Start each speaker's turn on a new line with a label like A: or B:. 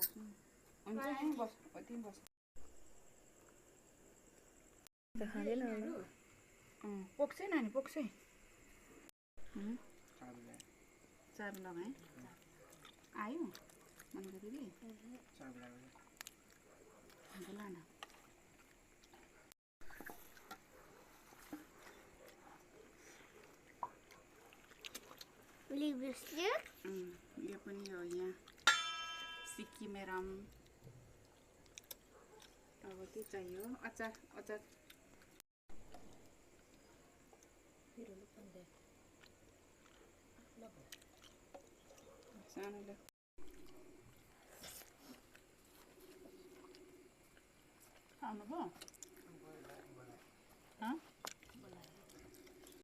A: बस्नु हुन्छ है बस तिमी बस
B: त खाँदैन होला
A: पोक्छ नानी पोक्छ चाबी लगाएँ आयो मनको दिदी ल न यो पनि हो यहाँ सिक्किमेराम अब के चाहियो अचार अचार सानो खानु भयो